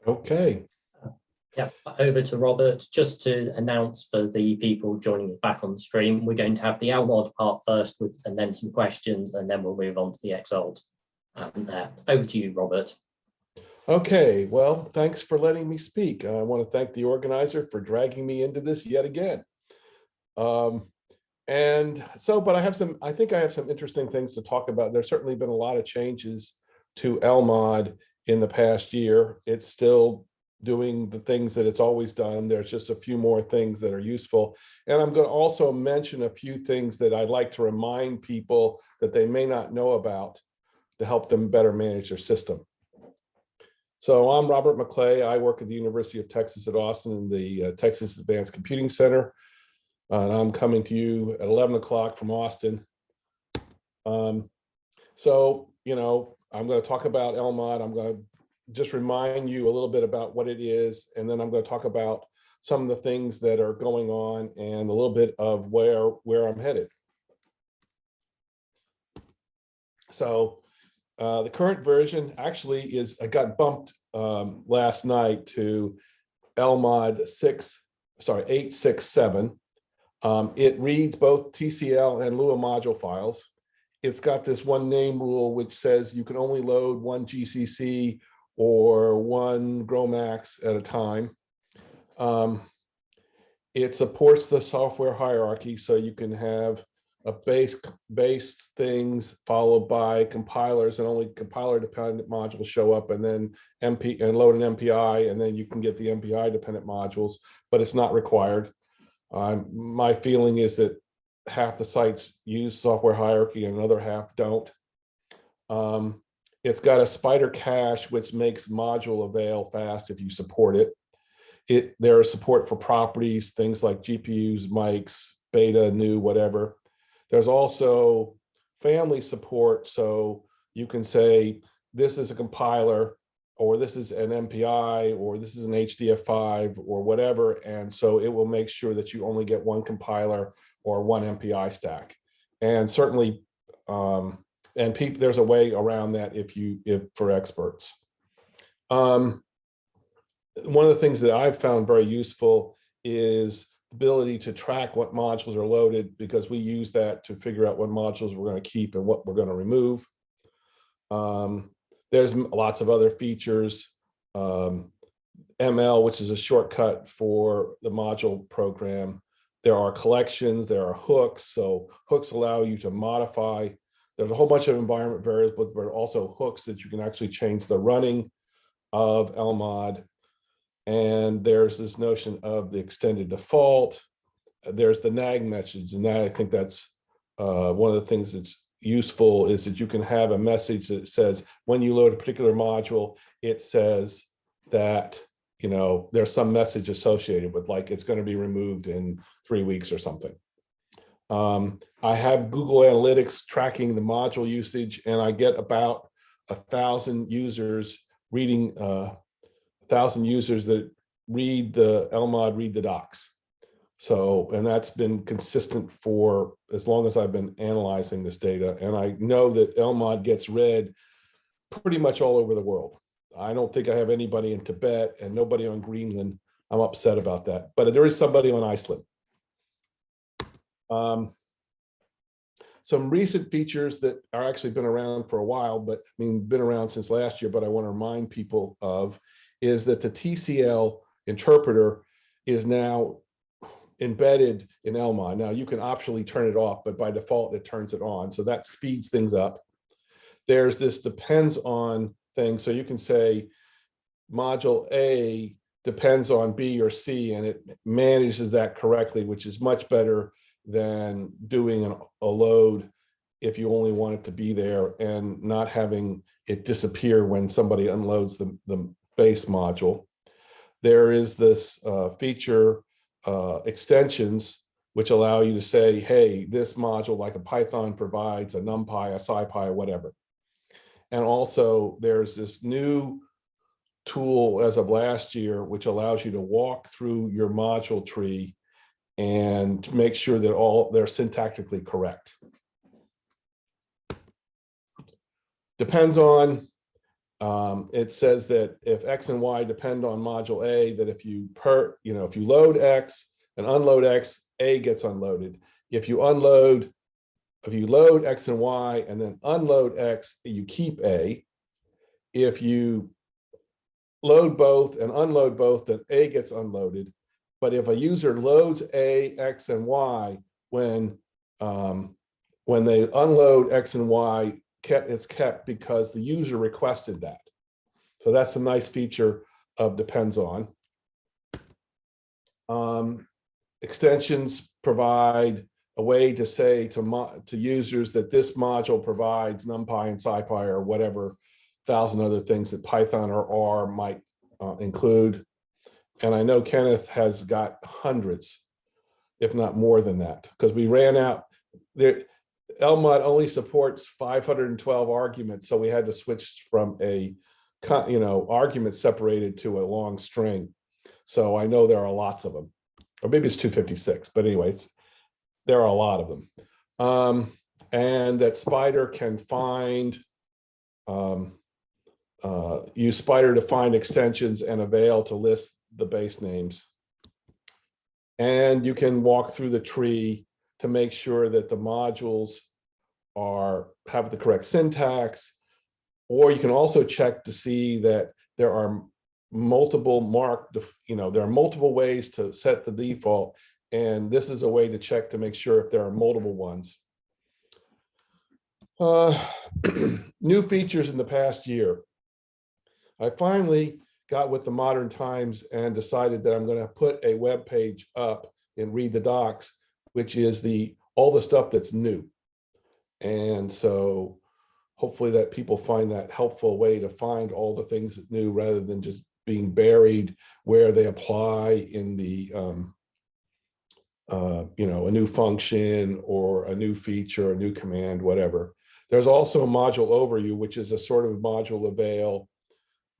Okay. Yeah, over to Robert. Just to announce for the people joining us back on the stream, we're going to have the Lmod part first, and then some questions, and then we'll move on to the XALT. Over to you, Robert. Okay, well, thanks for letting me speak. I want to thank the organizer for dragging me into this yet again. But I think I have some interesting things to talk about. There's certainly been a lot of changes to Lmod in the past year. It's still doing the things that it's always done. There's just a few more things that are useful. And I'm going to also mention a few things that I'd like to remind people that they may not know about to help them better manage their system. So I'm Robert McClay. I work at the University of Texas at Austin in the Texas Advanced Computing Center. And I'm coming to you at 11 o'clock from Austin. So, you know, I'm going to talk about Lmod. I'm going to just remind you a little bit about what it is, and then I'm going to talk about some of the things that are going on and a little bit of where I'm headed. So the current version actually is, I got bumped last night to Lmod 867. It reads both TCL and Lua module files. It's got this one name rule which says you can only load one GCC or one GROMACS at a time. It supports the software hierarchy, so you can have a base things followed by compilers, and only compiler dependent modules show up, and then load an MPI, and then you can get the MPI dependent modules, but it's not required. My feeling is that half the sites use software hierarchy and another half don't. It's got a spider cache, which makes module avail fast if you support it. There is support for properties, things like GPUs, mics, beta, new, whatever. There's also family support, so you can say, this is a compiler, or this is an MPI, or this is an HDF5, or whatever, and so it will make sure that you only get one compiler or one MPI stack. And certainly, there's a way around that for experts. One of the things that I've found very useful is the ability to track what modules are loaded, because we use that to figure out what modules we're going to keep and what we're going to remove. There's lots of other features. ML, which is a shortcut for the module program. There are collections, there are hooks. So hooks allow you to modify. There's a whole bunch of environment variables, but also hooks that you can actually change the running of Lmod. And there's this notion of the extended default. There's the nag message, and I think that's one of the things that's useful, is that you can have a message that says, when you load a particular module, it says that, you know, there's some message associated with, like, it's going to be removed in 3 weeks or something. I have Google Analytics tracking the module usage, and I get about 1,000 users reading, 1,000 users that read the Lmod, read the docs. So, and that's been consistent for as long as I've been analyzing this data. And I know that Lmod gets read pretty much all over the world. I don't think I have anybody in Tibet and nobody on Greenland. I'm upset about that, but there is somebody on Iceland. Some recent features that are actually been around for a while, but I mean, been around since last year, but I want to remind people of, is that the TCL interpreter is now embedded in Lmod. Now you can optionally turn it off, but by default it turns it on. So that speeds things up. There's this depends on thing. So you can say module A depends on B or C, and it manages that correctly, which is much better than doing a load if you only want it to be there and not having it disappear when somebody unloads the base module. There is this feature, extensions, which allow you to say, hey, this module, like a Python, provides a NumPy, a SciPy, or whatever. And also there's this new tool as of last year, which allows you to walk through your module tree and make sure that they're syntactically correct. Depends on, it says that if X and Y depend on module A, that if you load X and unload X, A gets unloaded. If you load X and Y and then unload X, you keep A. If you load both and unload both, then A gets unloaded. But if a user loads A, X, and Y, when they unload X and Y, it's kept because the user requested that. So that's a nice feature of depends on. Extensions provide a way to say to users that this module provides NumPy and SciPy or whatever 1,000 other things that Python or R might include. And I know Kenneth has got hundreds, if not more than that, because we ran out there. Lmod only supports 512 arguments, so we had to switch from a argument separated to a long string. So I know there are lots of them, or maybe it's 256, but anyways, there are a lot of them. And that Spider can find, use Spider to find extensions and Avail to list the base names. And you can walk through the tree to make sure that the modules have the correct syntax, or you can also check to see that there are multiple there are multiple ways to set the default, and this is a way to check to make sure if there are multiple ones. New features in the past year. I finally got with the modern times and decided that I'm going to put a web page up and read the docs, which is all the stuff that's new. And so hopefully that people find that helpful way to find all the things that new rather than just being buried where they apply in the a new function or a new feature, a new command, whatever. There's also a module overview, which is a sort of module avail.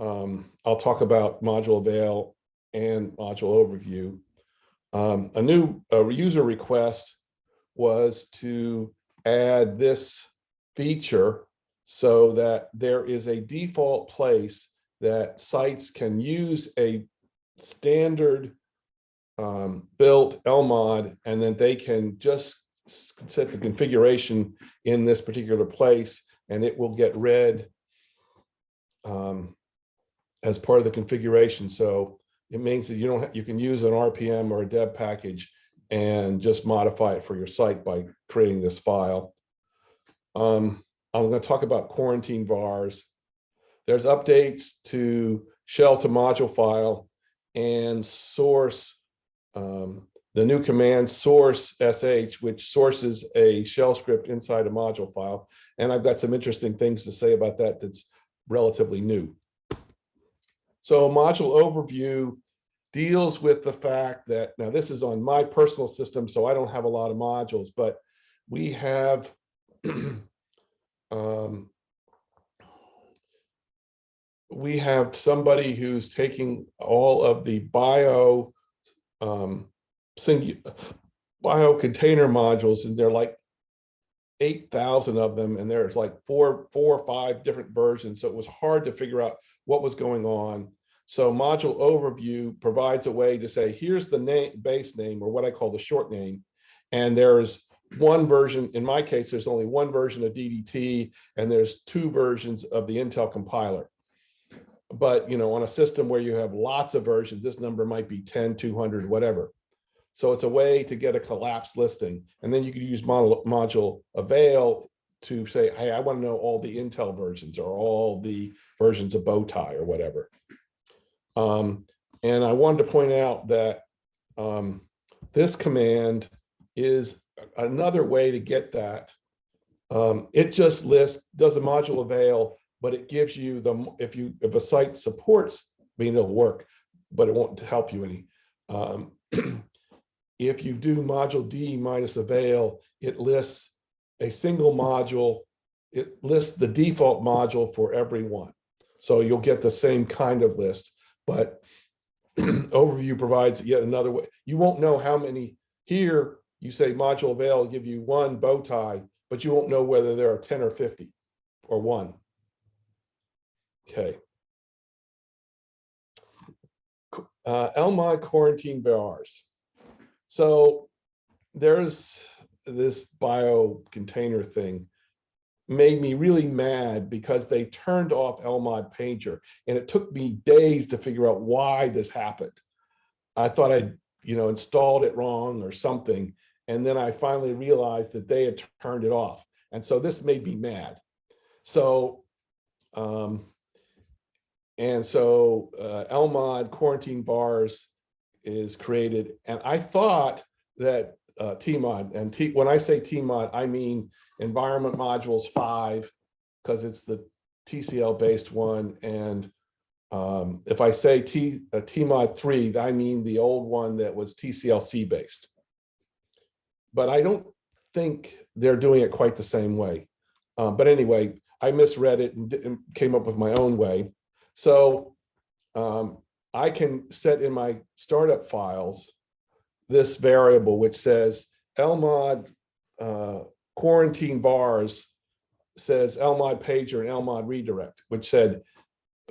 I'll talk about module avail and module overview. A new user request was to add this feature so that there is a default place that sites can use a standard built Lmod, and then they can just set the configuration in this particular place, and it will get read as part of the configuration. So it means that you can use an RPM or a deb package and just modify it for your site by creating this file. I'm going to talk about quarantine vars. There's updates to shell to module file and source, the new command source sh, which sources a shell script inside a module file. And I've got some interesting things to say about that that's relatively new. So module overview deals with the fact that, now this is on my personal system, so I don't have a lot of modules, but we have somebody who's taking all of the bio container modules, and they're like 8,000 of them, and there's like four or five different versions. So it was hard to figure out what was going on. So module overview provides a way to say, here's the base name, or what I call the short name. And there's one version, in my case, there's only one version of DDT, and there's two versions of the Intel compiler. But on a system where you have lots of versions, this number might be 10, 200, whatever. So it's a way to get a collapsed listing. And then you could use module avail to say, hey, I want to know all the Intel versions or all the versions of Bowtie or whatever. And I wanted to point out that this command is another way to get that. It just does a module avail, but it gives you if a site supports, it'll work, but it won't help you any. If you do module D minus avail, it lists a single module. It lists the default module for every one. So you'll get the same kind of list, but overview provides yet another way. You won't know how many. Here you say module avail will give you one Bowtie, but you won't know whether there are 10 or 50 or one. Okay. Lmod quarantine bars. So there's this bio container thing made me really mad because they turned off Lmod pager, and it took me days to figure out why this happened. I thought I'd installed it wrong or something, and then I finally realized that they had turned it off, and so this made me mad. So Lmod quarantine bars is created, and I thought that Tmod, and when I say Tmod, I mean environment modules 5, because it's the TCL based one, and if I say Tmod 3, I mean the old one that was TCLC based. But I don't think they're doing it quite the same way. But anyway, I misread it and came up with my own way. So I can set in my startup files this variable which says Lmod quarantine bars says Lmod pager and Lmod redirect, which said,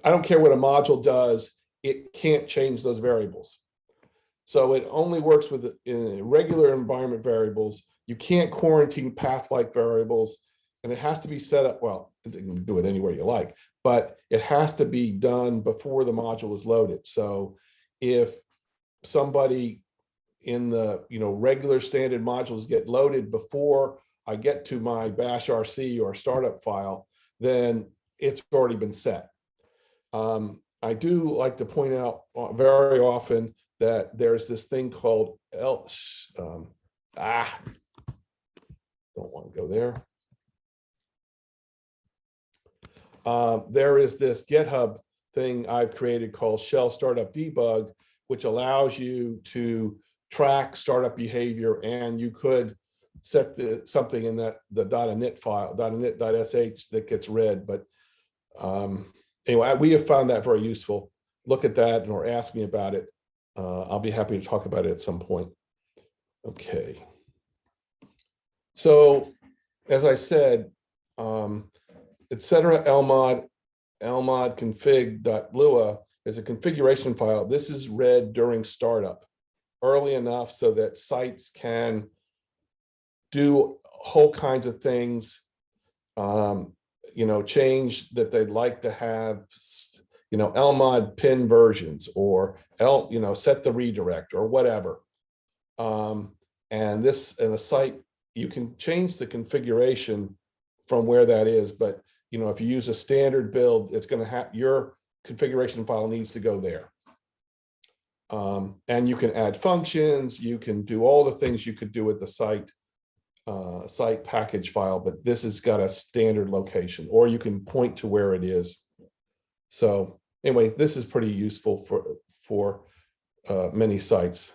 I don't care what a module does, it can't change those variables. So it only works with regular environment variables. You can't quarantine path-like variables, and it has to be set up, well, you can do it anywhere you like, but it has to be done before the module is loaded. So if somebody in the regular standard modules get loaded before I get to my bash RC or startup file, then it's already been set. I do like to point out very often that there's this thing called don't want to go there. There is this GitHub thing I've created called Shell Startup Debug, which allows you to track startup behavior, and you could set something in the .init file, .init.sh that gets read. But anyway, we have found that very useful. Look at that or ask me about it. I'll be happy to talk about it at some point. Okay. So as I said, etc. Lmod config.lua is a configuration file. This is read during startup early enough so that sites can do whole kinds of things, change that they'd like to have, Lmod pin versions, or set the redirect or whatever. And this in a site, you can change the configuration from where that is, but if you use a standard build, it's going to have your configuration file needs to go there. And you can add functions, you can do all the things you could do with the site package file, but this has got a standard location, or you can point to where it is. So anyway, this is pretty useful for many sites.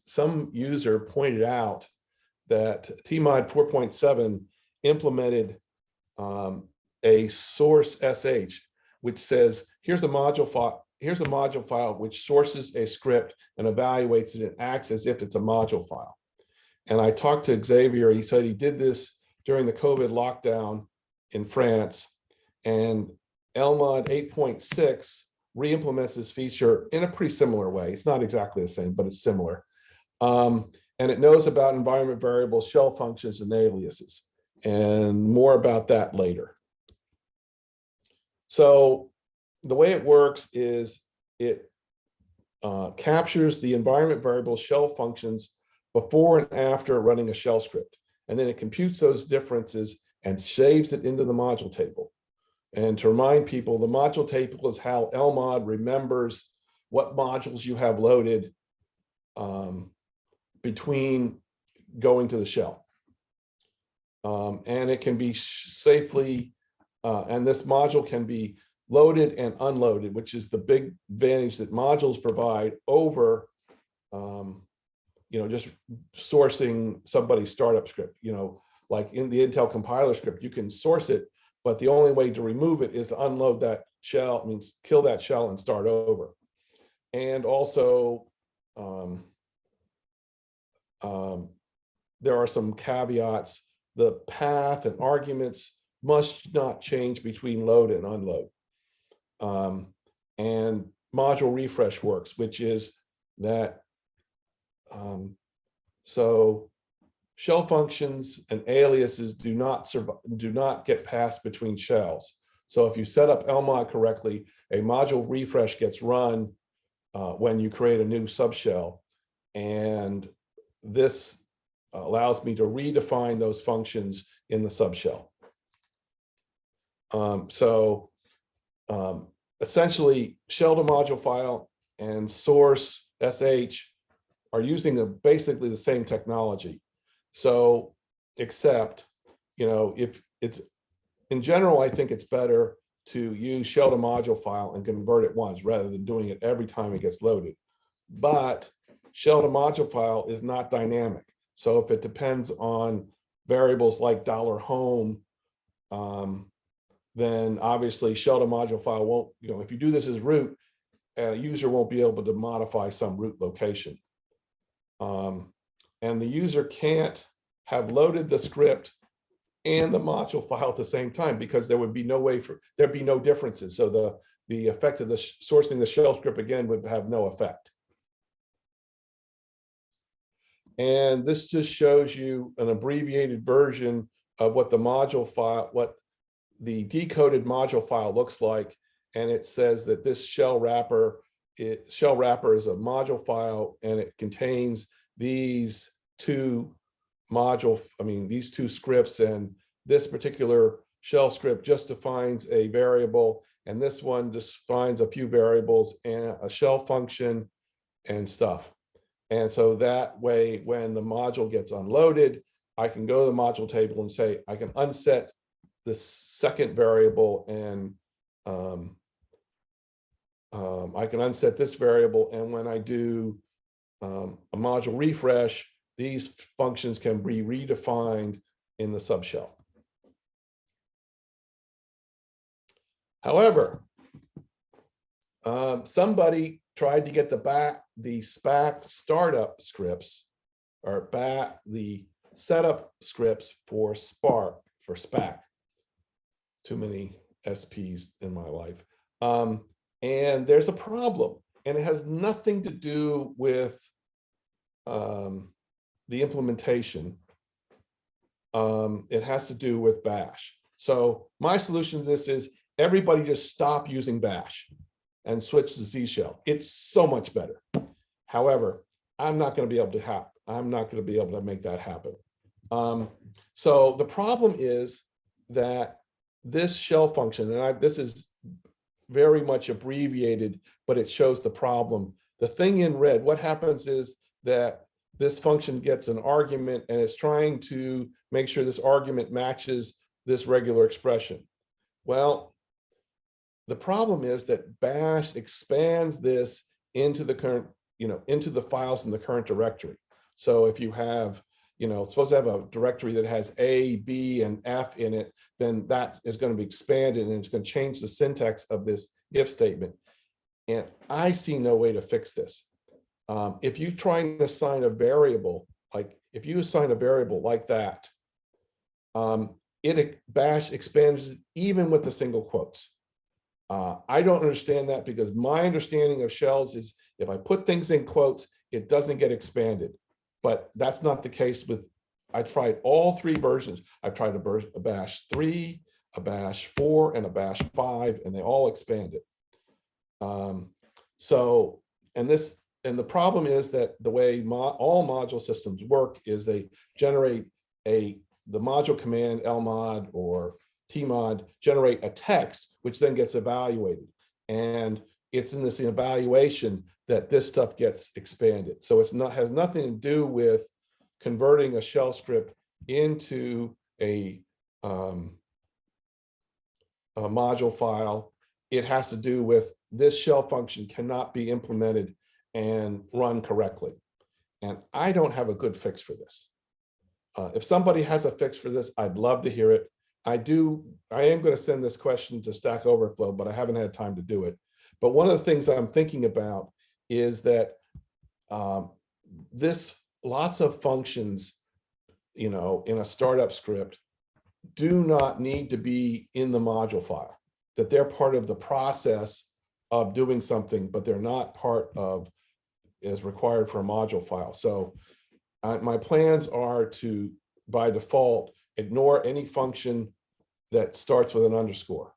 Some user pointed out that Tmod 4.7 implemented a source sh, which says, here's a module file which sources a script and evaluates it and acts as if it's a module file. And I talked to Xavier, he said he did this during the COVID lockdown in France, and Lmod 8.6 re-implements this feature in a pretty similar way. It's not exactly the same, but it's similar. And it knows about environment variables, shell functions, and aliases, and more about that later. So the way it works is it captures the environment variable shell functions before and after running a shell script. And then it computes those differences and saves it into the module table. And to remind people, the module table is how Lmod remembers what modules you have loaded between going to the shell. And it can be safely, and this module can be loaded and unloaded, which is the big advantage that modules provide over just sourcing somebody's startup script. Like in the Intel compiler script, you can source it, but the only way to remove it is to unload that shell, means kill that shell and start over. And also there are some caveats. The path and arguments must not change between load and unload. And module refresh works, which is that, so shell functions and aliases do not get passed between shells. So if you set up Lmod correctly, a module refresh gets run when you create a new subshell, and this allows me to redefine those functions in the subshell. Essentially, shell to module file and source sh are using basically the same technology. So, except, if it's, in general, I think it's better to use shell to module file and convert it once rather than doing it every time it gets loaded. But shell to module file is not dynamic. So if it depends on variables like $home, then obviously shell to module file won't, if you do this as root, a user won't be able to modify some root location. And the user can't have loaded the script and the module file at the same time, because there would be no way there'd be no differences. So the effect of the sourcing the shell script again would have no effect. And this just shows you an abbreviated version of what the module file, what the decoded module file looks like. And it says that this shell wrapper is a module file, and it contains these two these two scripts, and this particular shell script just defines a variable, and this one defines a few variables and a shell function and stuff. And so that way, when the module gets unloaded, I can go to the module table and say, I can unset the second variable, and I can unset this variable. And when I do a module refresh, these functions can be redefined in the subshell. However, somebody tried to get the Spack startup scripts, or the setup scripts for Spack. Too many SPs in my life. And there's a problem, and it has nothing to do with the implementation. It has to do with bash. So my solution to this is everybody just stop using bash and switch to Z shell. It's so much better. However, I'm not going to be able to make that happen. So the problem is that this shell function, and this is very much abbreviated, but it shows the problem. The thing in red, what happens is that this function gets an argument, and it's trying to make sure this argument matches this regular expression. Well, the problem is that bash expands this into the current, into the files in the current directory. So if you have, supposed to have a directory that has A, B, and F in it, then that is going to be expanded, and it's going to change the syntax of this if statement. And I see no way to fix this. If you try and assign a variable, if you assign a variable like that, bash expands even with the single quotes. I don't understand that, because my understanding of shells is if I put things in quotes, it doesn't get expanded. But that's not the case with, I tried all three versions. I've tried a bash 3, a bash 4, and a bash 5, and they all expanded. And the problem is that the way all module systems work is they generate the module command Lmod or tmod generate a text, which then gets evaluated. And it's in this evaluation that this stuff gets expanded. So it's has nothing to do with converting a shell script into a module file. It has to do with this shell function cannot be implemented and run correctly. And I don't have a good fix for this. If somebody has a fix for this, I'd love to hear it. I am going to send this question to Stack Overflow, but I haven't had time to do it. But one of the things I'm thinking about is that lots of functions you know, in a startup script do not need to be in the module file, that they're part of the process of doing something, but they're not part of as required for a module file. So my plans are to, by default, ignore any function that starts with an underscore,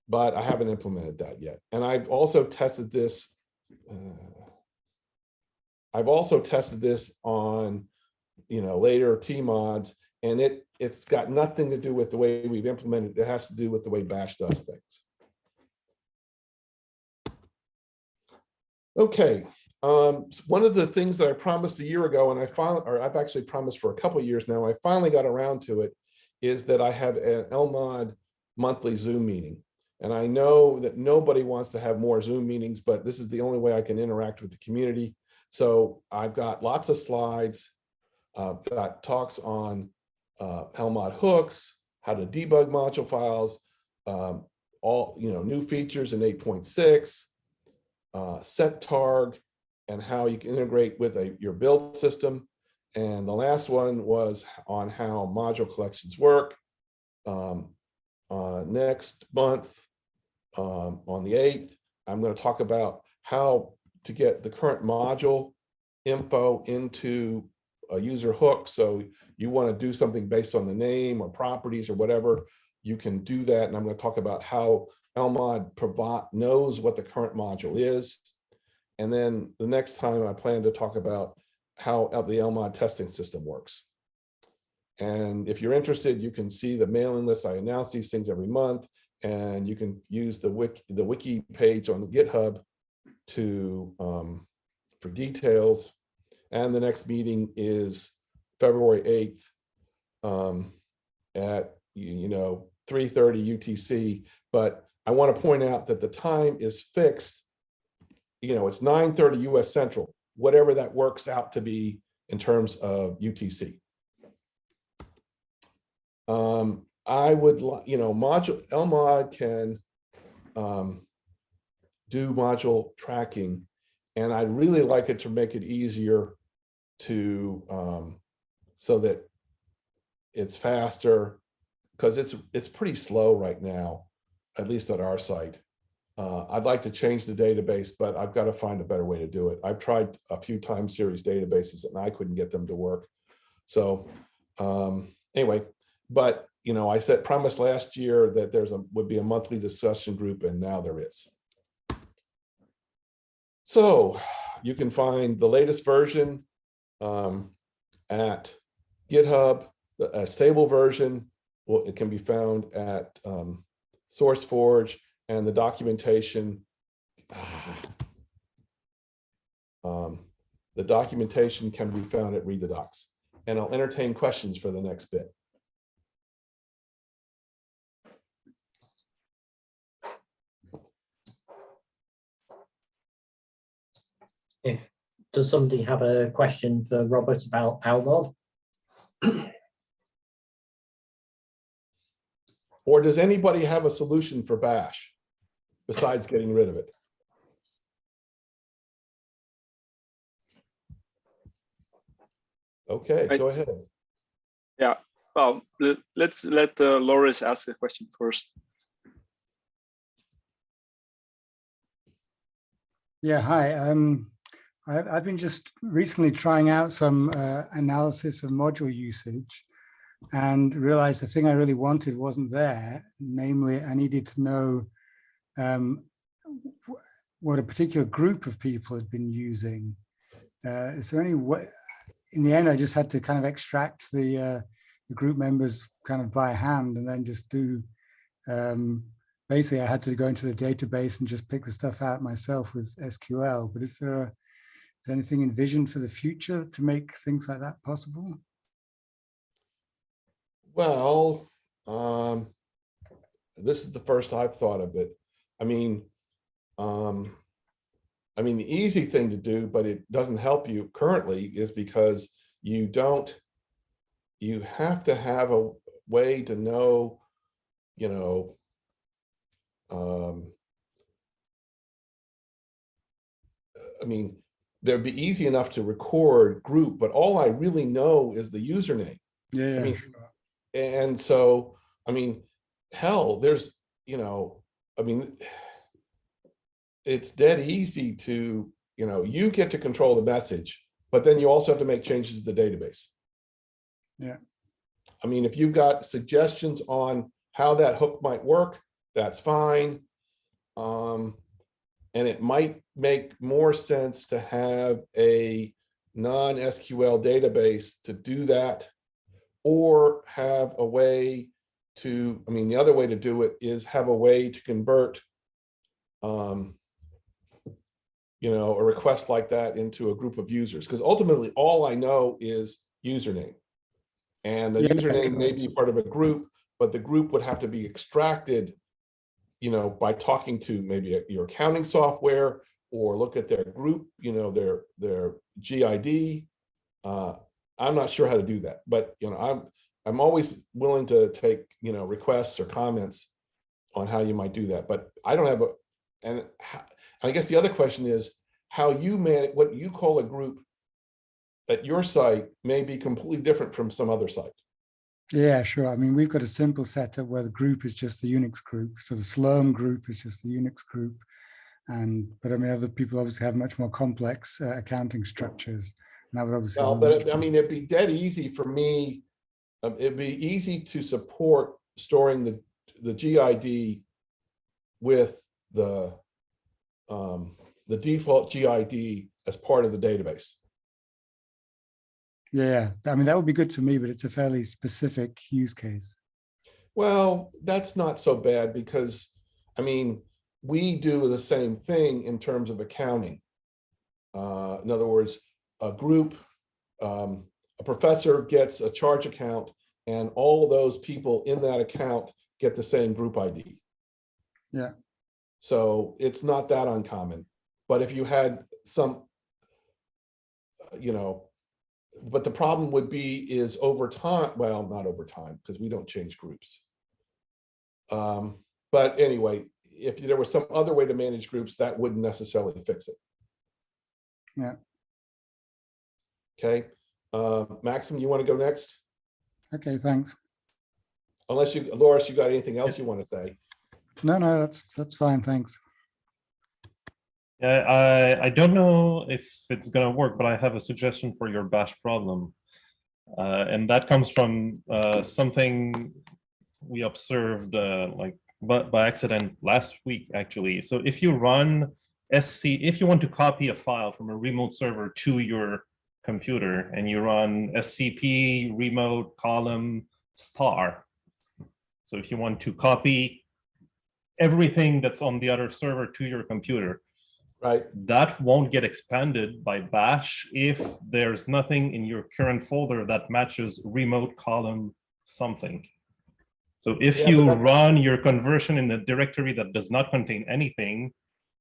but I haven't implemented that yet. And I've also tested this. On, you know, later Tmods, and it's got nothing to do with the way we've implemented it. It has to do with the way Bash does things. Okay. One of the things that I promised a year ago, and I've actually promised for a couple of years now, I finally got around to it, is that I have an Lmod monthly Zoom meeting. And I know that nobody wants to have more Zoom meetings, but this is the only way I can interact with the community. So I've got lots of slides, got talks on Lmod hooks, how to debug module files, all, you know, new features in 8.6, set targ, and how you can integrate with your build system. And the last one was on how module collections work. Next month, on the 8th, I'm going to talk about how to get the current module info into a user hook. So you want to do something based on the name or properties or whatever, you can do that. And I'm going to talk about how Lmod knows what the current module is. And then the next time I plan to talk about how the Lmod testing system works. And if you're interested, you can see the mailing list. I announce these things every month, and you can use the wiki page on the GitHub to for details. And the next meeting is February 8th at 3:30 UTC. But I want to point out that the time is fixed. It's 9:30 US Central, whatever that works out to be in terms of UTC. I would, Lmod can do module tracking, and I'd really like it to make it easier to, so that it's faster, because it's pretty slow right now, at least on our site. I'd like to change the database, but I've got to find a better way to do it. I've tried a few time series databases and I couldn't get them to work. So anyway, but I promised last year that would be a monthly discussion group, and now there is. So you can find the latest version at GitHub. A stable version, it can be found at SourceForge, and the documentation. The documentation can be found at Read the Docs, and I'll entertain questions for the next bit. Does somebody have a question for Robert about Lmod? Or does anybody have a solution for Bash besides getting rid of it? Okay, go ahead. Yeah, well, let's let Loris ask a question first. Yeah, hi. I've been just recently trying out some analysis of module usage, and realized the thing I really wanted wasn't there. Namely, I needed to know what a particular group of people had been using. Is there any way? In the end, I just had to kind of extract the group members kind of by hand, and then just do. Basically, I had to go into the database and just pick the stuff out myself with SQL. But is there anything envisioned for the future to make things like that possible? Well, this is the first I've thought of it. I mean, the easy thing to do, but it doesn't help you currently, is because you have to have a way to know, there'd be easy enough to record group, but all I really know is the username. Yeah, I mean, sure. and so, I mean, hell, there's, you know, I mean, it's dead easy to, you know, you get to control the message, but then you also have to make changes to the database. Yeah. I mean, if you've got suggestions on how that hook might work, that's fine. And it might make more sense to have a non-SQL database to do that, or have a way to, I mean, the other way to do it is have a way to convert, you know, a request like that into a group of users. Because ultimately, all I know is username. And the username may be part of a group, but the group would have to be extracted, you know, by talking to maybe your accounting software, or look at their group, you know, their GID. I'm not sure how to do that, but, you know, I'm always willing to take, you know, requests or comments on how you might do that, but I don't have a, and I guess the other question is how you manage what you call a group at your site may be completely different from some other site. Yeah, sure. I mean, we've got a simple setup where the group is just the Unix group. So the Slurm group is just the Unix group. But I mean, other people obviously have much more complex accounting structures. And that would obviously. Well, but I mean, it'd be dead easy for me. It'd be easy to support storing the GID with the default GID as part of the database. Yeah, I mean, that would be good for me, but it's a fairly specific use case. Well, that's not so bad because, I mean, we do the same thing in terms of accounting. In other words, a group, a professor gets a charge account, and all of those people in that account get the same group ID. Yeah. So it's not that uncommon. But if you had some, you know, but the problem would be is over time, well, not over time, because we don't change groups. But anyway, if there was some other way to manage groups, that wouldn't necessarily fix it. Yeah. Okay. Maxim, you want to go next? Okay, thanks. Unless you, Loris, you got anything else you want to say? No, that's fine. Thanks. Yeah, I don't know if it's gonna work, but I have a suggestion for your bash problem. And that comes from something we observed like by accident last week, actually. So if you run if you want to copy a file from a remote server to your computer and you run scp remote column star. So if you want to copy everything that's on the other server to your computer, Right. that won't get expanded by bash if there's nothing in your current folder that matches remote column something. So if you run your conversion in a directory that does not contain anything,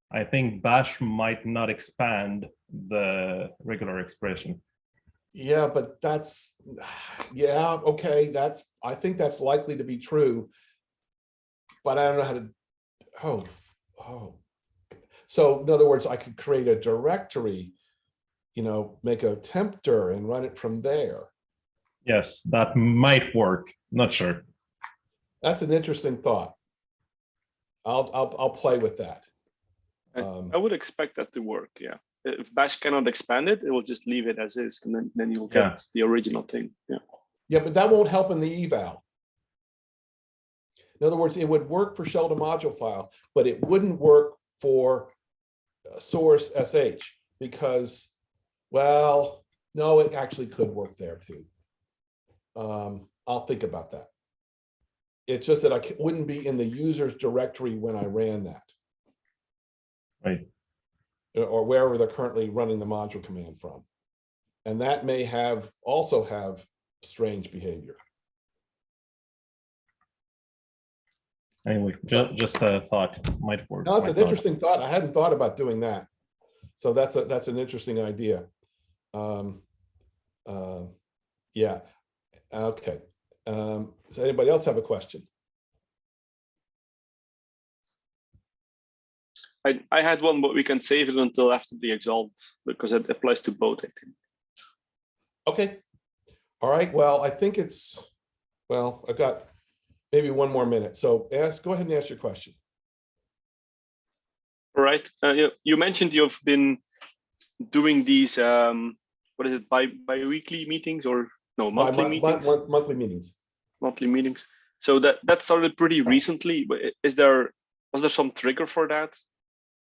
I think bash might not expand the regular expression. Yeah, but that's, yeah, okay, I think that's likely to be true, but I don't know how to, So in other words, I could create a directory, you know, make a tempter and run it from there. Yes, that might work. Not sure. That's an interesting thought. I'll play with that. I would expect that to work. Yeah. If bash cannot expand it, it will just leave it as is, and then you'll get the original thing. Yeah. Yeah, but that won't help in the eval. In other words, it would work for shell to module file, but it wouldn't work for source sh because, well, no, it actually could work there too. I'll think about that. It's just that I wouldn't be in the user's directory when I ran that. Right. Or wherever they're currently running the module command from. And that may also have strange behavior. Anyway, just a thought, might work. No, that's an interesting thought. I hadn't thought about doing that. So that's an interesting idea. Yeah. Okay. Does anybody else have a question? I had one, but we can save it until after the XALT because it applies to both, I think. Okay. All right. Well, I think it's, well, I've got maybe one more minute. So go ahead and ask your question. All right. You mentioned you've been doing these, what is it, bi-weekly meetings or no, monthly meetings? Monthly meetings. Monthly meetings. So that started pretty recently, but was there some trigger for that?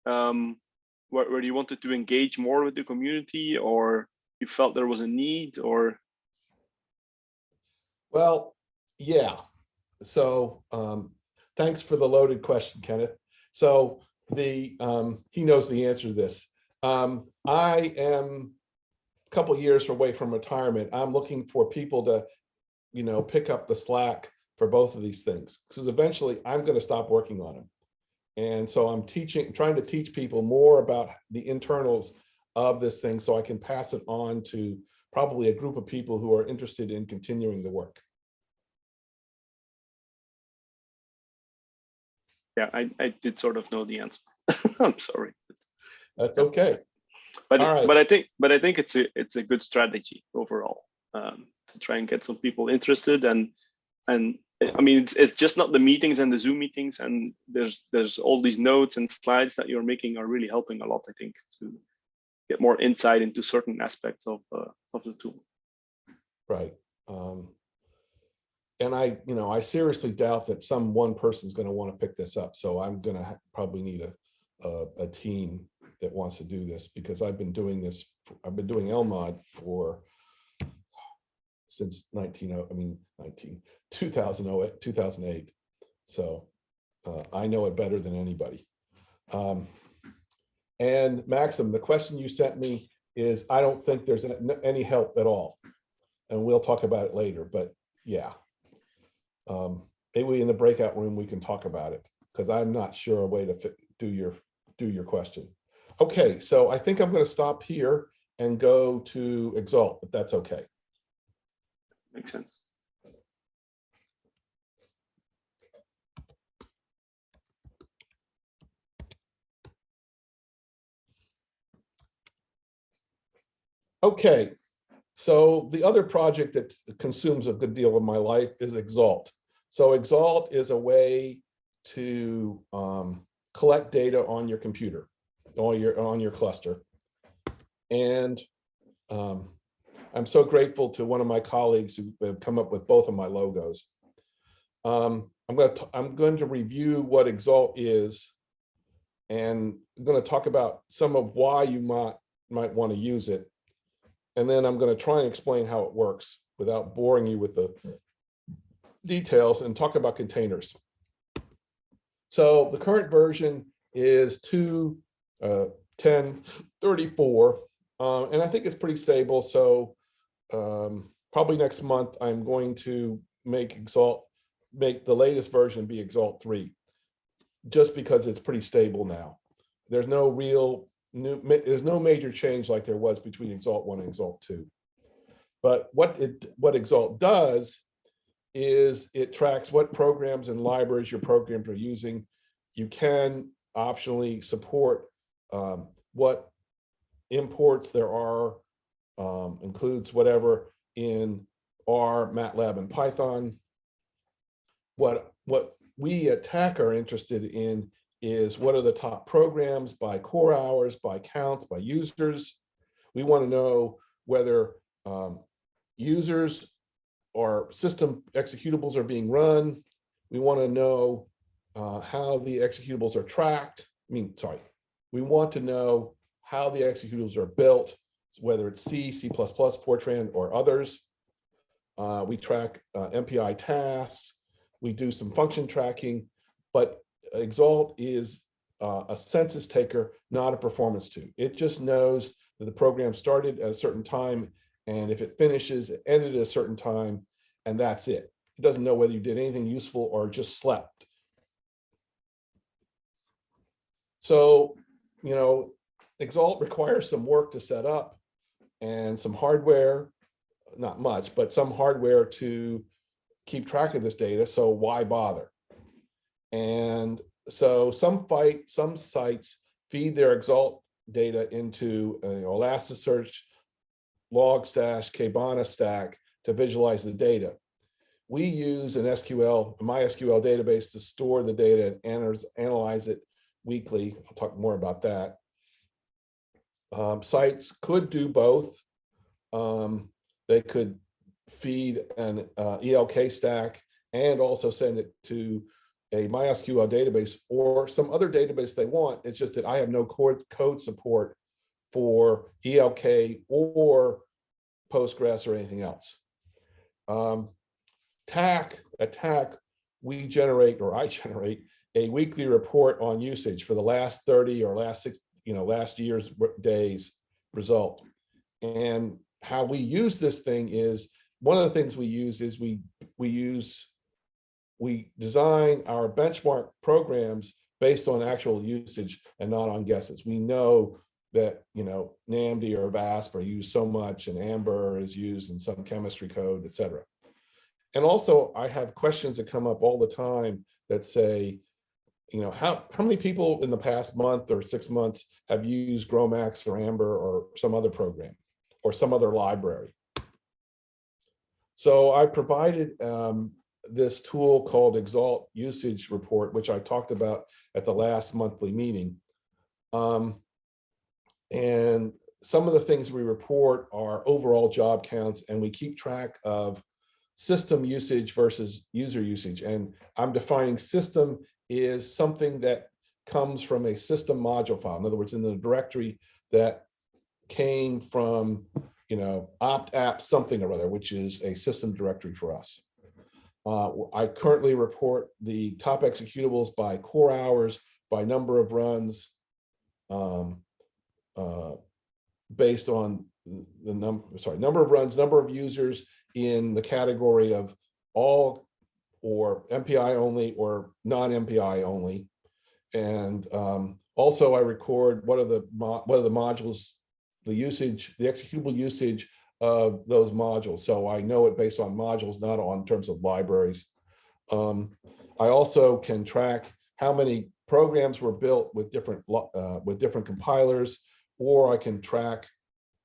Where you wanted to engage more with the community, or you felt there was a need, or? Well, yeah. So thanks for the loaded question, Kenneth. So he knows the answer to this. I am a couple years away from retirement. I'm looking for people to, pick up the slack for both of these things, because eventually I'm going to stop working on them. And so I'm trying to teach people more about the internals of this thing so I can pass it on to probably a group of people who are interested in continuing the work. Yeah, I did sort of know the answer. I'm sorry. That's okay. But all right. but I think it's a good strategy overall, to try and get some people interested, and I mean it's just not the meetings and the Zoom meetings, and there's all these notes and slides that you're making are really helping a lot, I think, to get more insight into certain aspects of the tool. Right. And I seriously doubt that one person is going to want to pick this up. So I'm going to probably need a team that wants to do this, because I've been doing this. I've been doing Lmod since 2008. So I know it better than anybody. And Maxim, the question you sent me is, I don't think there's any help at all. And we'll talk about it later, but yeah. Maybe in the breakout room we can talk about it, because I'm not sure a way to do your question. Okay, so I think I'm going to stop here and go to XALT, if that's okay. Makes sense. Okay, so the other project that consumes a good deal of my life is XALT. So XALT is a way to collect data on your computer, on your cluster. And I'm so grateful to one of my colleagues who have come up with both of my logos. I'm going to review what XALT is, and I'm going to talk about some of why you might want to use it. And then I'm going to try and explain how it works without boring you with the details, and talk about containers. So the current version is 2.10.34, and I think it's pretty stable. So probably next month I'm going to make the latest version be XALT 3, just because it's pretty stable now. There's no there's no major change like there was between XALT 1 and XALT 2. But what XALT does is it tracks what programs and libraries your programs are using. You can optionally support what imports there are, includes whatever in R, MATLAB, and Python. What we at TACC are interested in is what are the top programs by core hours, by counts, by users. We want to know whether users or system executables are being run. We want to know how the executables are tracked. We want to know how the executables are built, whether it's C, C++, Fortran, or others. We track MPI tasks. We do some function tracking, but XALT is a census taker, not a performance tube. It just knows that the program started at a certain time, and if it finishes, it ended at a certain time, and that's it. It doesn't know whether you did anything useful or just slept. So, XALT requires some work to set up and some hardware, not much, but some hardware to keep track of this data. So why bother? And so some sites feed their XALT data into Elasticsearch, Logstash, Kibana stack to visualize the data. We use an SQL, a MySQL database to store the data and analyze it weekly. I'll talk more about that. Sites could do both. They could feed an ELK stack and also send it to a MySQL database or some other database they want. It's just that I have no code support for ELK or Postgres or anything else. TACC, at TACC, we generate, or I generate, a weekly report on usage for the last 30 or last 6, last year's days result. And how we use this thing is, one of the things we use is we design our benchmark programs based on actual usage and not on guesses. We know that, NAMD or VASP are used so much, and Amber is used in some chemistry code, et cetera. And also, I have questions that come up all the time that say, how many people in the past month or 6 months have used GROMACS or Amber or some other program or some other library? So I provided this tool called XALT usage report, which I talked about at the last monthly meeting. And some of the things we report are overall job counts, and we keep track of system usage versus user usage. And I'm defining system is something that comes from a system module file. In other words, in the directory that came from, opt app something or other, which is a system directory for us. I currently report the top executables by core hours, by number of runs, based on the number of runs, number of users in the category of all or MPI only or non-MPI only. And also I record what are the modules, the usage, the executable usage of those modules. So I know it based on modules, not on terms of libraries. I also can track how many programs were built with different compilers, or I can track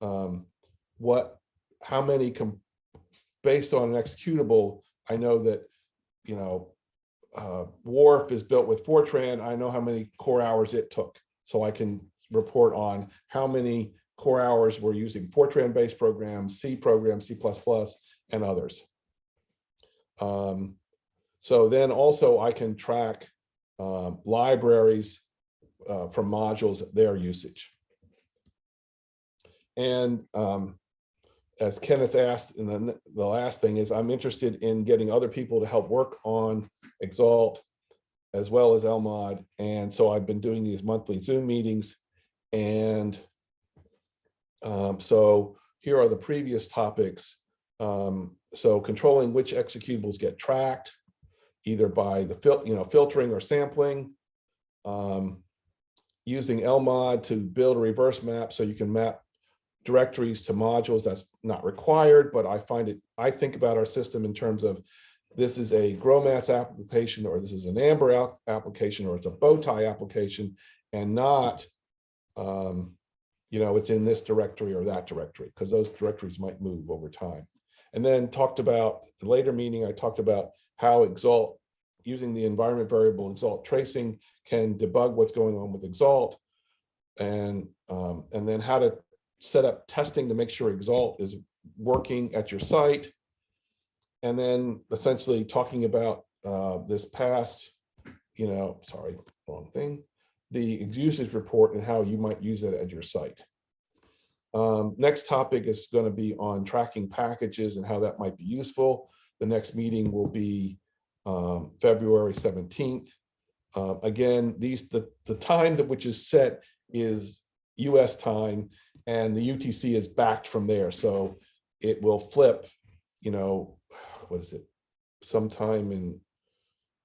how many based on an executable. I know that Wharf is built with Fortran. I know how many core hours it took, so I can report on how many core hours we're using Fortran-based programs, C programs, C++, and others. So then also I can track libraries from modules, their usage. And as Kenneth asked, and the last thing is, I'm interested in getting other people to help work on XALT as well as Lmod. And so I've been doing these monthly Zoom meetings. And so here are the previous topics. So controlling which executables get tracked, either by the filtering or sampling, using Lmod to build a reverse map so you can map directories to modules. That's not required, but I think about our system in terms of, this is a GROMACS application, or this is an Amber application, or it's a Bowtie application, and not, it's in this directory or that directory, because those directories might move over time. And then talked about, the later meeting, I talked about how XALT, using the environment variable XALT tracing, can debug what's going on with XALT, and then how to set up testing to make sure XALT is working at your site. And then essentially talking about this past, sorry, wrong thing, the usage report and how you might use it at your site. Next topic is going to be on tracking packages and how that might be useful. The next meeting will be February 17th. Again, the time which is set is US time, and the UTC is backed from there. So it will flip, what is it? Sometime in,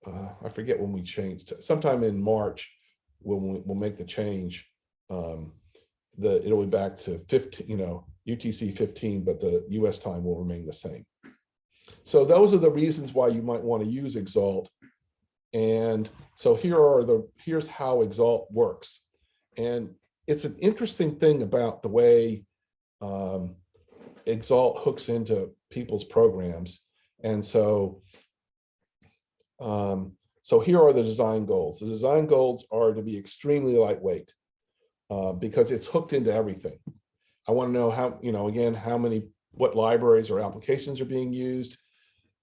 I forget when we changed, sometime in March, when we'll make the change. It'll be back to 15, UTC 15, but the US time will remain the same. So those are the reasons why you might want to use XALT. And so here's how XALT works. And it's an interesting thing about the way XALT hooks into people's programs. And so, so here are the design goals. The design goals are to be extremely lightweight because it's hooked into everything. I want to know how, again, what libraries or applications are being used.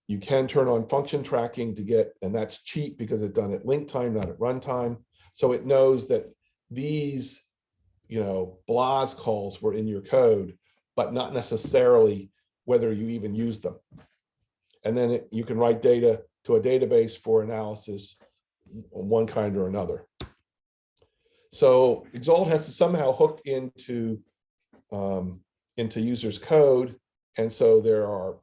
You can turn on function tracking to get, and that's cheap because it's done at link time, not at runtime. So it knows that these, BLAS calls were in your code, but not necessarily whether you even use them. And then you can write data to a database for analysis of one kind or another. So XALT has to somehow hook into users' code. And so there are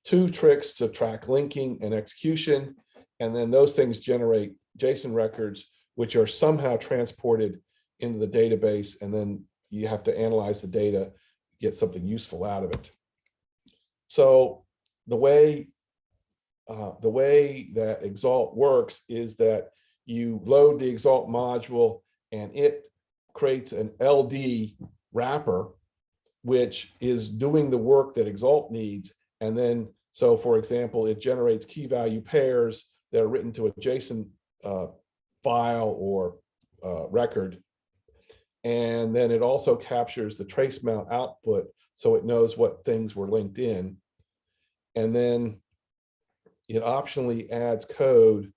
two tricks to track linking and execution. And then those things generate JSON records, which are somehow transported into the database. And then you have to analyze the data, get something useful out of it. So the way that XALT works is that you load the XALT module and it creates an LD wrapper, which is doing the work that XALT needs. And then, so for example, it generates key value pairs that are written to a JSON file or record. And then it also captures the trace mount output, so it knows what things were linked in. And then it optionally adds code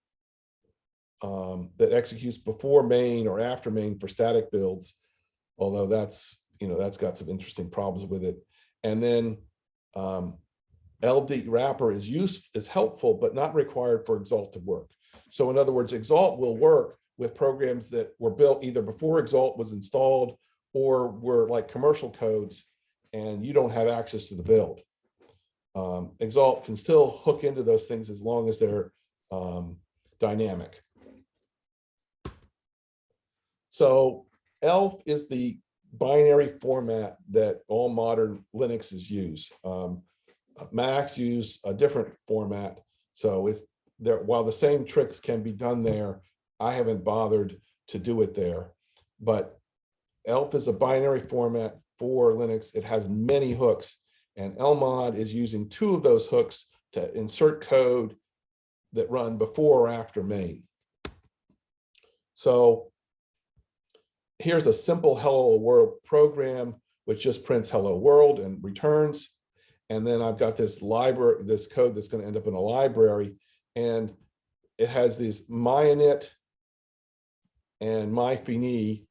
that executes before main or after main for static builds, although that's got some interesting problems with it. And then LD wrapper is helpful, but not required for XALT to work. So in other words, XALT will work with programs that were built either before XALT was installed or were like commercial codes, and you don't have access to the build. XALT can still hook into those things as long as they're dynamic. So ELF is the binary format that all modern Linuxes use. Macs use a different format. So while the same tricks can be done there, I haven't bothered to do it there. But ELF is a binary format for Linux. It has many hooks, and Lmod is using two of those hooks to insert code that run before or after main. So here's a simple hello world program, which just prints hello world and returns. And then I've got this library, this code that's going to end up in a library, and it has these myinit and myfini,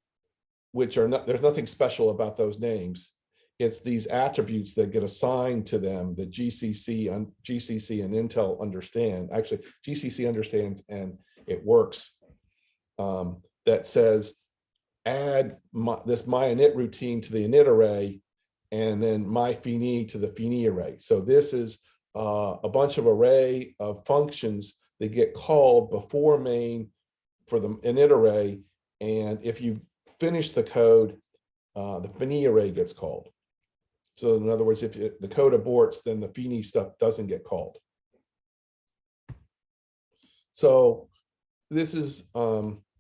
which are not, there's nothing special about those names. It's these attributes that get assigned to them that GCC and Intel understand. Actually, GCC understands and it works. That says add this myinit routine to the init array, and then myfini to the fini array. So this is a bunch of array of functions that get called before main for the init array. And if you finish the code, the fini array gets called. So in other words, if the code aborts, then the fini stuff doesn't get called. So this is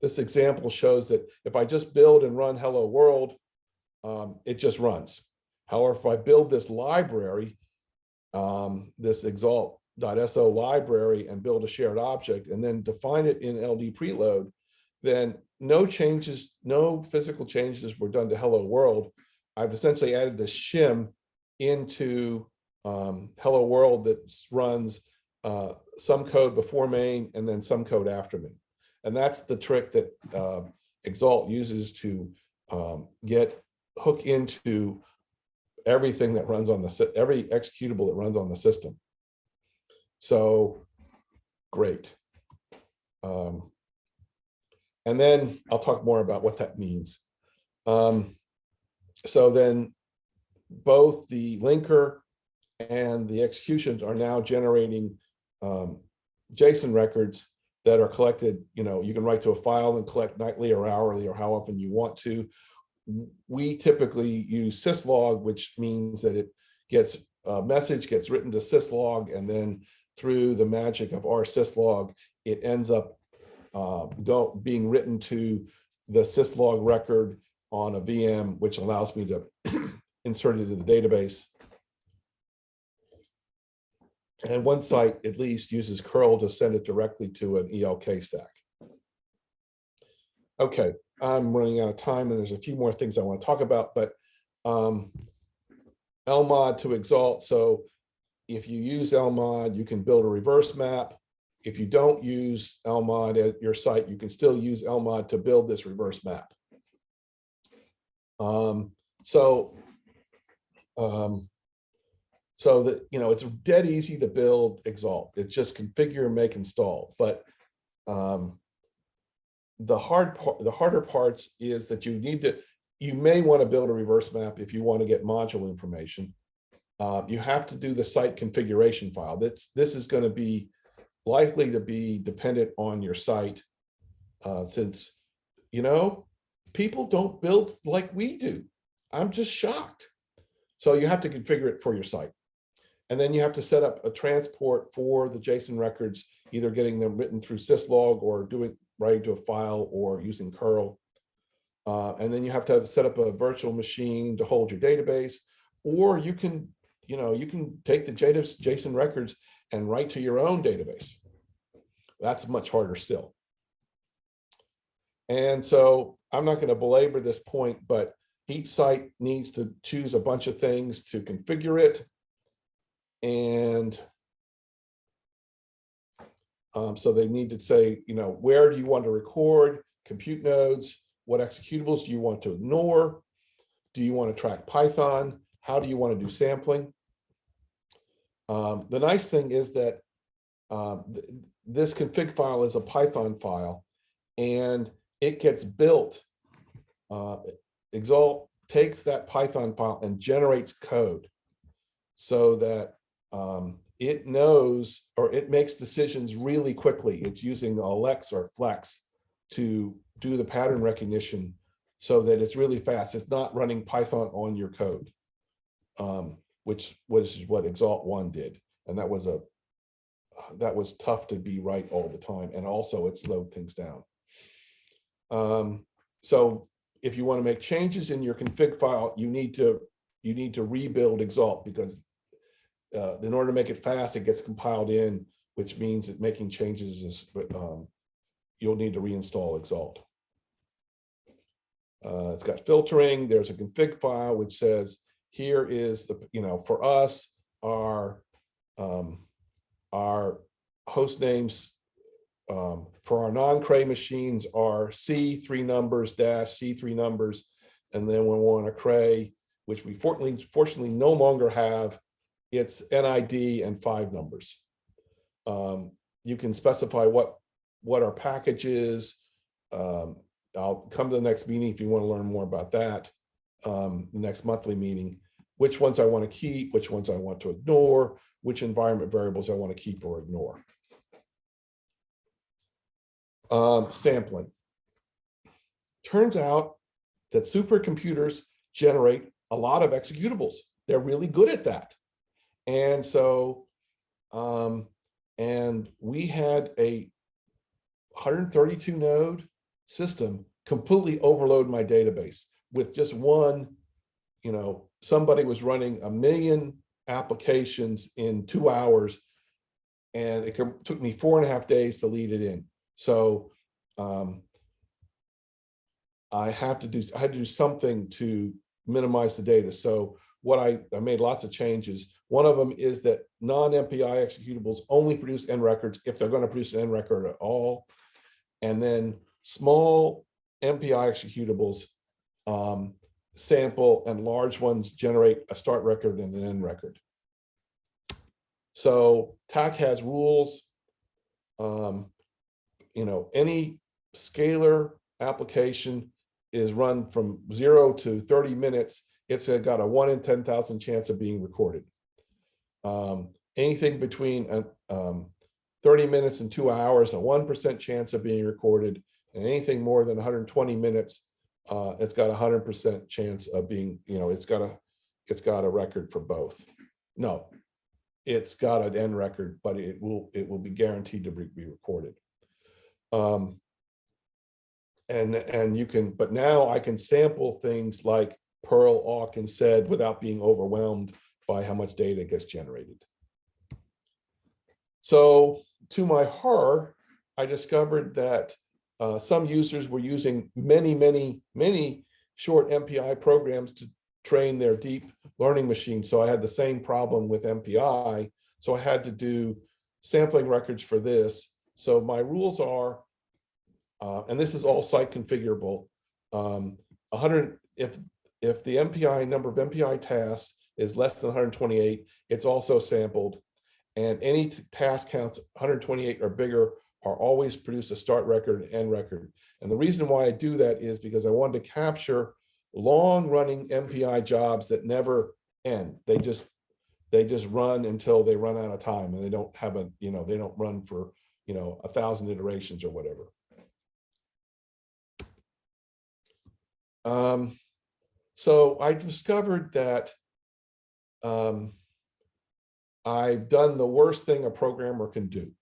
this example shows that if I just build and run hello world, it just runs. However, if I build this library, this XALT.so library, and build a shared object and then define it in LD preload, then no changes, no physical changes were done to hello world. I've essentially added this shim into hello world that runs some code before main and then some code after main. And that's the trick that XALT uses to hook into everything that runs on every executable that runs on the system. So great. And then I'll talk more about what that means. So then both the linker and the executions are now generating JSON records that are collected. You can write to a file and collect nightly or hourly or how often you want to. We typically use syslog, which means that it gets a message gets written to syslog, and then through the magic of our syslog, it ends up being written to the syslog record on a VM, which allows me to insert it in the database. And one site at least uses curl to send it directly to an ELK stack. Okay, I'm running out of time and there's a few more things I want to talk about, but Lmod to XALT. So if you use Lmod, you can build a reverse map. If you don't use Lmod at your site, you can still use Lmod to build this reverse map. So that, you know, it's dead easy to build XALT. It's just configure, make, install. But the harder parts is that you may want to build a reverse map if you want to get module information. You have to do the site configuration file. This is going to be likely to be dependent on your site, since, you know, people don't build like we do. I'm just shocked. So you have to configure it for your site. And then you have to set up a transport for the JSON records, either getting them written through syslog or writing to a file or using curl. And then you have to set up a virtual machine to hold your database, or you can, you know, you can take the JSON records and write to your own database. That's much harder still. And so I'm not going to belabor this point, but each site needs to choose a bunch of things to configure it. And so they need to say, you know, where do you want to record, compute nodes, what executables do you want to ignore? Do you want to track Python? How do you want to do sampling? The nice thing is that this config file is a Python file, and it gets built. XALT takes that Python file and generates code so that it knows, or it makes decisions really quickly. It's using Alex or Flex to do the pattern recognition so that it's really fast. It's not running Python on your code, which was what XALT 1 did. And that was tough to be right all the time. And also it slowed things down. So if you want to make changes in your config file, you need to rebuild XALT, because in order to make it fast, it gets compiled in, which means that making changes is, you'll need to reinstall XALT. It's got filtering. There's a config file which says, here is the, you know, for us, our host names for our non-Cray machines are C 3 numbers dash C 3 numbers, and then when we're on a Cray, which we fortunately no longer have, it's NID and 5 numbers. You can specify what our package is. I'll come to the next meeting if you want to learn more about that. The next monthly meeting, which ones I want to keep, which ones I want to ignore, which environment variables I want to keep or ignore. Sampling. Turns out that supercomputers generate a lot of executables. They're really good at that. And so, and we had a 132 node system completely overload my database with just one, you know, somebody was running 1 million applications in 2 hours, and it took me 4.5 days to lead it in. So I had to do something to minimize the data. So what I made lots of changes. One of them is that non-MPI executables only produce N records if they're going to produce an N record at all. And then small MPI executables sample, and large ones generate a start record and an end record. So TACC has rules. You know, any scalar application is run from 0 to 30 minutes. It's got a 1 in 10,000 chance of being recorded. Anything between 30 minutes and 2 hours, a 1% chance of being recorded, and anything more than 120 minutes, it's got a 100% chance of being, you know, it's got a record for both. No, it's got an N record, but it will be guaranteed to be recorded. and you can, but now I can sample things like Perl, awk, and sed without being overwhelmed by how much data gets generated. So to my horror, I discovered that some users were using many short MPI programs to train their deep learning machine. So I had the same problem with MPI. So I had to do sampling records for this. So my rules are, and this is all site configurable, 100, if the MPI number of MPI tasks is less than 128, it's also sampled. And any task counts 128 or bigger are always produce a start record and end record. And the reason why I do that is because I wanted to capture long running MPI jobs that never end. They just run until they run out of time, and they don't have a, they don't run for, 1,000 iterations or whatever. So I discovered that I've done the worst thing a programmer can do.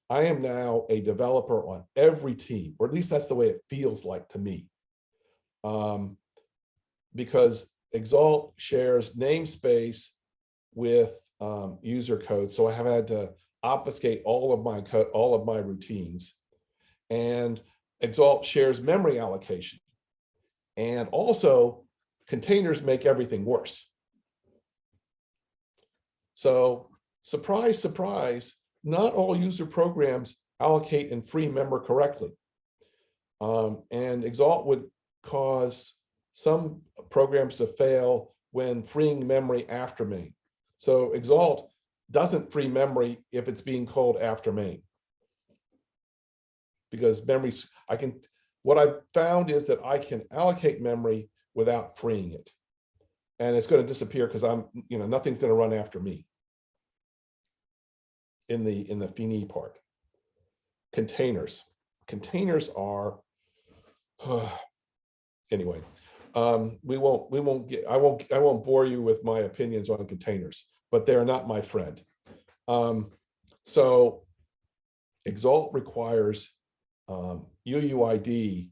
I am now a developer on every team, or at least that's the way it feels like to me. Because XALT shares namespace with user code. So I have had to obfuscate all of my code, all of my routines. And XALT shares memory allocation. And also containers make everything worse. So surprise, surprise, not all user programs allocate and free memory correctly. And XALT would cause some programs to fail when freeing memory after main. So XALT doesn't free memory if it's being called after main. Because memories, what I found is that I can allocate memory without freeing it. And it's going to disappear because nothing's going to run after me in the fini part. Containers are anyway. I won't bore you with my opinions on containers, but they're not my friend. So XALT requires UUID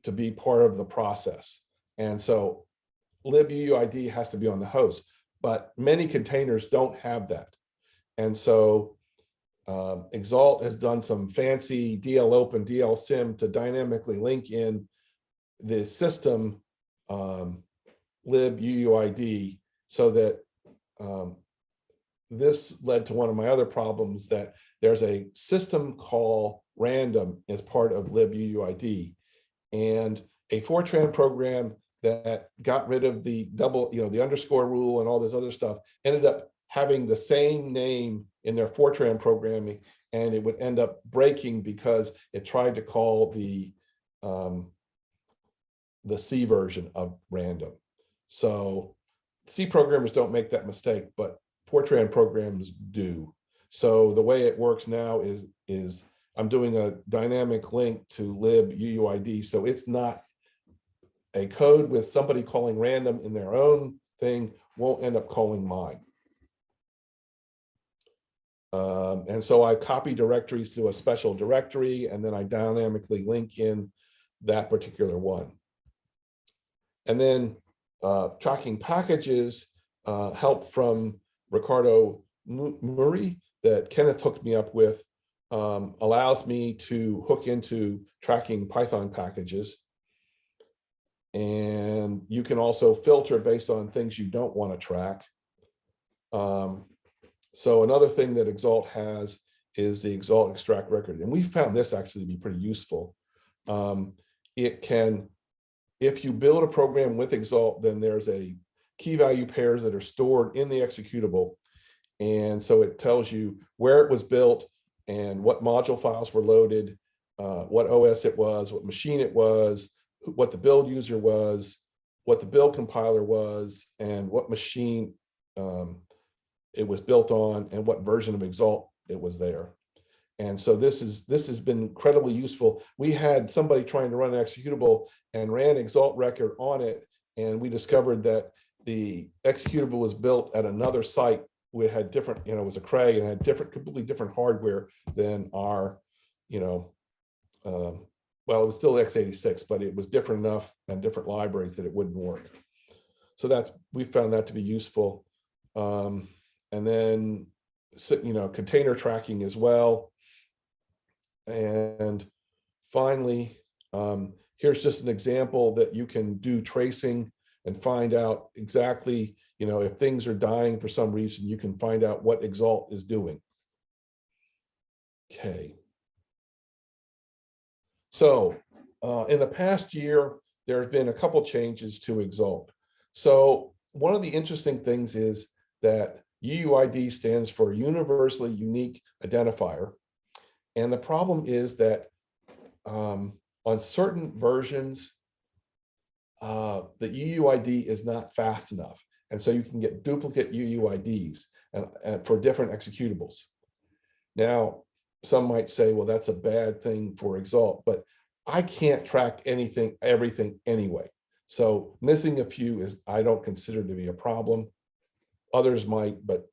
to be part of the process. And so libuid has to be on the host, but many containers don't have that. And so XALT has done some fancy DLOpen, DLSim to dynamically link in the system libuid, so that this led to one of my other problems, that there's a system call random as part of libuid, and a Fortran program that got rid of the double, the underscore rule and all this other stuff, ended up having the same name in their Fortran programming, and it would end up breaking because it tried to call the C version of random. So C programmers don't make that mistake, but Fortran programs do. So the way it works now is I'm doing a dynamic link to libuid, so it's not a code with somebody calling random in their own thing won't end up calling mine. And so I copy directories to a special directory, and then I dynamically link in that particular one. And then tracking packages, help from Ricardo Murray that Kenneth hooked me up with, allows me to hook into tracking Python packages. And you can also filter based on things you don't want to track. So another thing that XALT has is the XALT extract record. And we found this actually to be pretty useful. It can, if you build a program with XALT, then there's a key value pairs that are stored in the executable. And so it tells you where it was built and what module files were loaded, what OS it was, what machine it was, what the build user was, what the build compiler was, and what machine it was built on, and what version of XALT it was there. And so this has been incredibly useful. We had somebody trying to run an executable and ran XALT record on it, and we discovered that the executable was built at another site. We had different, it was a Cray and had completely different hardware than our, what well, it was still x86, but it was different enough and different libraries that it wouldn't work. So we found that to be useful. And then, container tracking as well. And finally, here's just an example that you can do tracing and find out exactly, if things are dying for some reason, you can find out what XALT is doing. Okay. So in the past year, there have been a couple changes to XALT. So one of the interesting things is that UUID stands for Universally Unique Identifier. And the problem is that on certain versions, the UUID is not fast enough. And so you can get duplicate UUIDs and for different executables. Now, some might say, well, that's a bad thing for XALT, but I can't track everything anyway. So missing a few I don't consider to be a problem. Others might, but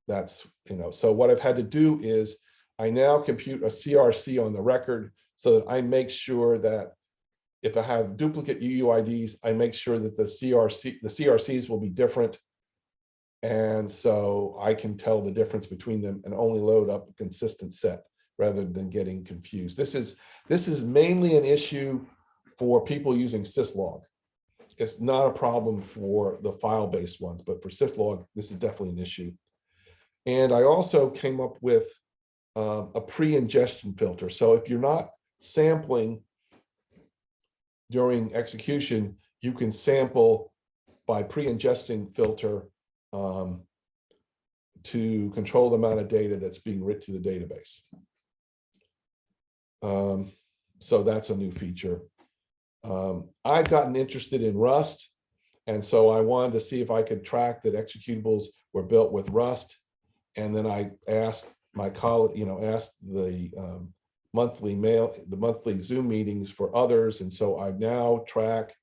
that's, so what I've had to do is I now compute a CRC on the record so that I make sure that if I have duplicate UUIDs, I make sure that the CRCs will be different. And so I can tell the difference between them and only load up a consistent set rather than getting confused. This is mainly an issue for people using syslog. It's not a problem for the file-based ones, but for syslog, this is definitely an issue. And I also came up with a pre-ingestion filter. So if you're not sampling during execution, you can sample by pre-ingesting filter to control the amount of data that's being written to the database. So that's a new feature. I've gotten interested in Rust, and so I wanted to see if I could track that executables were built with Rust. And then I asked my colleague, asked the monthly Zoom meetings for others, and so I now track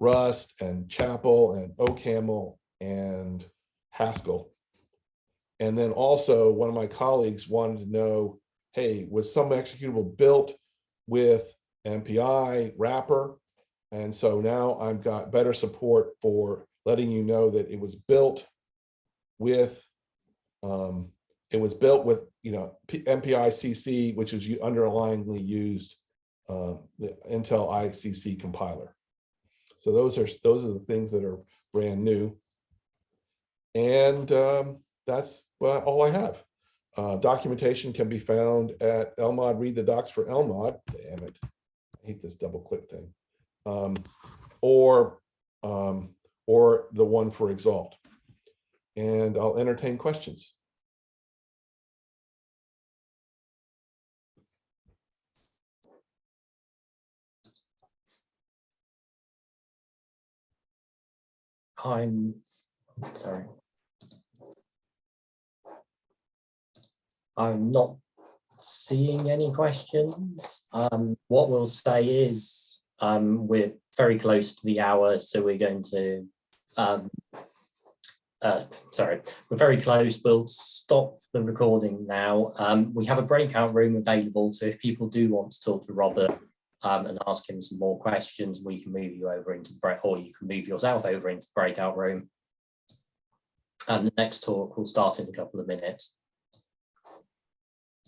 Rust and Chapel and OCaml and Haskell. And then also one of my colleagues wanted to know, hey, was some executable built with MPI wrapper? And so now I've got better support for letting you know that it was built with MPI CC, which is underlyingly used the Intel ICC compiler. So those are the things that are brand new. And that's all I have. Documentation can be found at Lmod. Read the docs for Lmod. Damn it, I hate this double click thing. Or the one for XALT. And I'll entertain questions. I'm sorry. I'm not seeing any questions. What we'll say is we're very close to the hour, so we're going to, we're very close. We'll stop the recording now. We have a breakout room available, so if people do want to talk to Robert and ask him some more questions, we can move you over into the break, or you can move yourself over into the breakout room. And the next talk will start in a couple of minutes.